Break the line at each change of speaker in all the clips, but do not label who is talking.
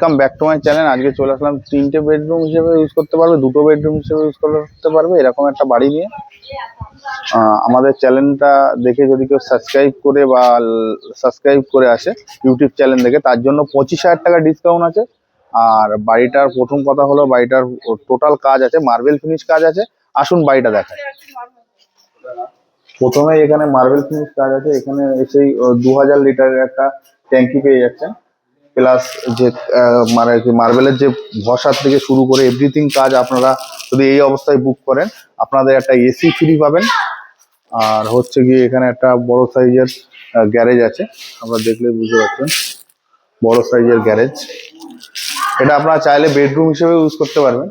Come back to my channel. আজকে চলে আসলাম তিনটে বেডরুম হিসেবে ইউজ করতে পারবে, দুটো বেডরুম হিসেবে ইউজ করতে পারবে এরকম একটা বাড়ি নিয়ে। আমাদের চ্যানেলটা দেখে যদি কেউ সাবস্ক্রাইব করে আসে ইউটিউব চ্যানেল দেখে, তার জন্য 25,000 টাকা ডিসকাউন্ট আছে। আর বাড়িটার প্রথম কথা হলো বাড়িটার টোটাল কাজ আছে, মার্বেল ফিনিশ কাজ আছে। আসুন বাড়িটা দেখায়। প্রথমে এখানে মার্বেল ফিনিশ কাজ আছে। এখানে এসেই 2000 লিটারের একটা ট্যাঙ্কি পেয়ে যাচ্ছেন, প্লাস যে মানে মার্বেলের যে ঘষার থেকে শুরু করে এভরিথিং কাজ আপনারা যদি এই অবস্থায় বুক করেন আপনাদের একটা এসি ফ্রি পাবেন। আর হচ্ছে গিয়ে এখানে একটা বড় সাইজের গ্যারেজ আছে, আপনারা দেখলে বুঝতে পারছেন, বড় সাইজের গ্যারেজ। এটা আপনারা চাইলে বেডরুম হিসেবে ইউজ করতে পারবেন।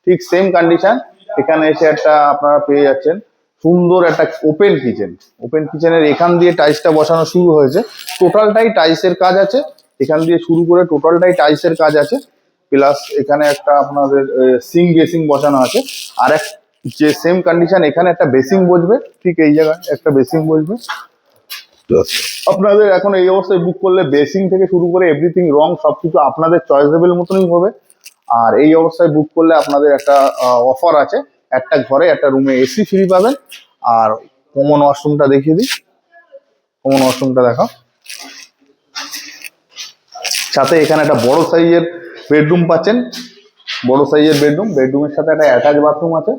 ঠিক সেম কন্ডিশন এখানে এসে একটা আপনারা পেয়ে যাচ্ছেন সুন্দর একটা ওপেন কিচেন। ওপেন কিচেনের এখান দিয়ে টাইলসটা বসানো শুরু হয়েছে, টোটালটাই টাইলসের কাজ আছে। এখান দিয়ে শুরু করে টোটালটাই টাইলসের কাজ আছে, প্লাস এখানে একটা আপনাদের সিঙ্ক বেসিং বসানো আছে। আর এক যে সেম কন্ডিশন এখানে একটা বেসিং বসবে, ঠিক এই জায়গায় একটা বেসিং বসবে। আপনাদের এখন এই অবস্থায় বুক করলে বেসিং থেকে শুরু করে এভরিথিং রং সবকিছু আপনাদের চয়েসেবল মতনই হবে। আর এই অবস্থায় বুক করলে আপনাদের একটা অফার আছে, একটা ঘরে একটা রুমে এসি ফ্রি পাবেন। আর কমন ওয়াশরুমটা দেখিয়ে দিই, কমন ওয়াশরুমটা দেখাও। সাথে এখানে একটা বড় সাইজের বেডরুম পাচ্ছেন, বড় সাইজের বেডরুমের সাথে একটা অ্যাটাচ বাথরুম আছে।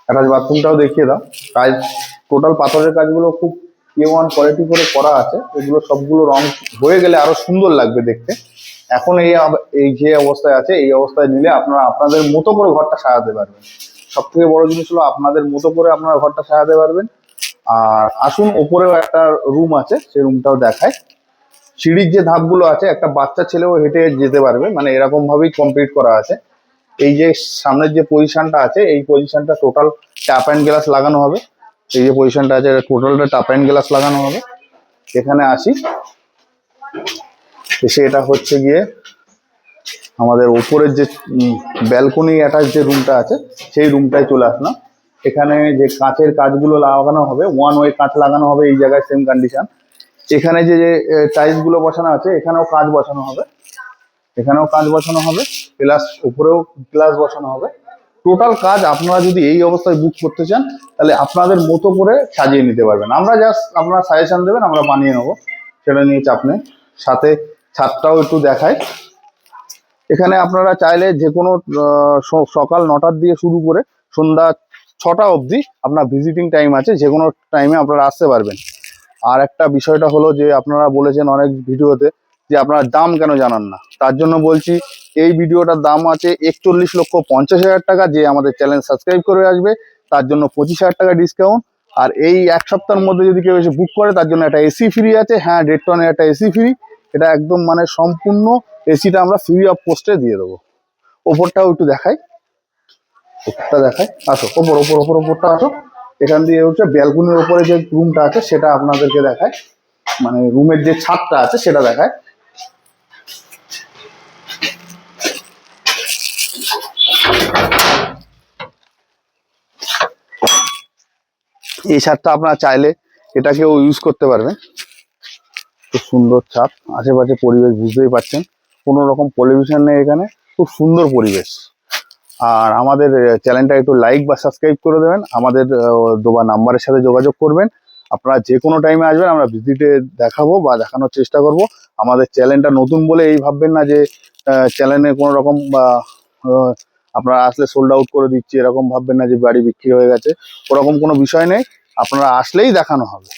অ্যাটাচ বাথরুমটাও দেখিয়ে দাও। কাজ টোটাল পাথরের কাজগুলো খুব A1 কোয়ালিটি করে করা আছে। এগুলো সবগুলো রং হয়ে গেলে আরো সুন্দর লাগবে দেখতে। এখন এই যে অবস্থায় আছে এই অবস্থায় নিলে আপনারা আপনাদের মতো করে ঘরটা সাজাতে পারবেন। সব থেকে বড় জিনিস হলো আপনাদের মতো করে আপনারা ঘরটা সাজাতে পারবেন। আর আসুন ওপরেও একটা রুম আছে, সেই রুমটাও দেখায়। সিঁড়ির যে ধাপগুলো আছে একটা বাচ্চা ছেলেও হেঁটে যেতে পারবে, মানে এরকম ভাবেই কমপ্লিট করা আছে। এই যে সামনের যে পজিশনটা আছে এই পজিশনটা টোটাল ট্যাপ অ্যান্ড গ্লাস লাগানো হবে। এই যে পজিশনটা আছে টোটালটা ট্যাপ অ্যান্ড গ্লাস লাগানো হবে। এখানে আসি, এসে এটা হচ্ছে গিয়ে আমাদের উপরের যে ব্যালকনি অ্যাটাচ যে রুমটা আছে সেই রুমটায় চলে আসলাম। এখানে যে কাঁচের কাজগুলো লাগানো হবে, ওয়ান ওয়ে কাঁচ লাগানো হবে এই জায়গায়, সেম কন্ডিশন। এখানে যে টাইলস গুলো বসানো আছে এখানেও কাঁচ বসানো হবে, এখানেও কাঁচ বসানো হবে, প্লাস উপরেও গ্লাস বসানো হবে। টোটাল কাজ আপনারা যদি এই অবস্থায় বুক করতে চান তাহলে আপনাদের মতো করে সাজিয়ে নিতে পারবেন। আমরা জাস্ট আপনারা সাজেশন দেবেন, আমরা বানিয়ে নেবো, সেটা নিয়ে চাপ নেই। সাথে ছাদটাও একটু দেখায়। এখানে আপনারা চাইলে যে কোনো সকাল 9টার দিয়ে শুরু করে সন্ধ্যা 6টা অবধি আপনার ভিজিটিং টাইম আছে, যে কোনো টাইমে আপনারা আসতে পারবেন। আর একটা বিষয়টা হলো যে আপনারা বলেছেন অনেক ভিডিওতে যে আপনারা দাম কেন জানান না, তার জন্য বলছি এই ভিডিওটার দাম আছে 41,50,000 টাকা। যে আমাদের চ্যানেল সাবস্ক্রাইব করে আসবে তার জন্য 25,000 টাকা ডিসকাউন্ট। আর এই এক সপ্তাহের মধ্যে যদি কেউ এসে বুক করে তার জন্য একটা এসি ফ্রি আছে। হ্যাঁ, 1.5 টনের একটা এসি ফ্রি, এটা একদম মানে সম্পূর্ণ এসিটা আমরা ফ্রি অফ কস্টে দিয়ে দেবো। ওপরটাও একটু দেখাই, ওপরটা দেখাই, আসো ওপরটা আসো। এখান দিয়ে হচ্ছে ব্যালকনির ওপরে যে রুমটা আছে সেটা আপনাদেরকে দেখায়, মানে রুমের যে ছাদটা আছে সেটা দেখায়। এই ছাদটা আপনারা চাইলে এটাকেও ইউজ করতে পারবেন। খুব সুন্দর ছাদ, আশেপাশে পরিবেশ বুঝতেই পারছেন, কোনো রকম পলিউশন নেই এখানে, খুব সুন্দর পরিবেশ। আর আমাদের চ্যানেলটা একটু লাইক বা সাবস্ক্রাইব করে দেবেন, আমাদের দেওয়া নাম্বারের সাথে যোগাযোগ করবেন। আপনারা যে কোনো টাইমে আসবেন, আমরা ভিজিটে দেখাবো বা দেখানোর চেষ্টা করব। আমাদের চ্যানেলটা নতুন বলে এই ভাববেন না যে চ্যানেলে কোনো রকম বা আপনারা আসলে সোল্ড আউট করে দিচ্ছি এরকম ভাববেন না যে বাড়ি বিক্রি হয়ে গেছে, ওরকম কোনো বিষয় নেই। আপনারা আসলেই দেখানো হবে।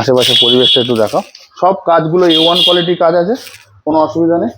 আশেপাশে পরিবেশটা একটু দেখো, সব কাজগুলো A1 কোয়ালিটি কাজ আছে, কোনো অসুবিধা নেই।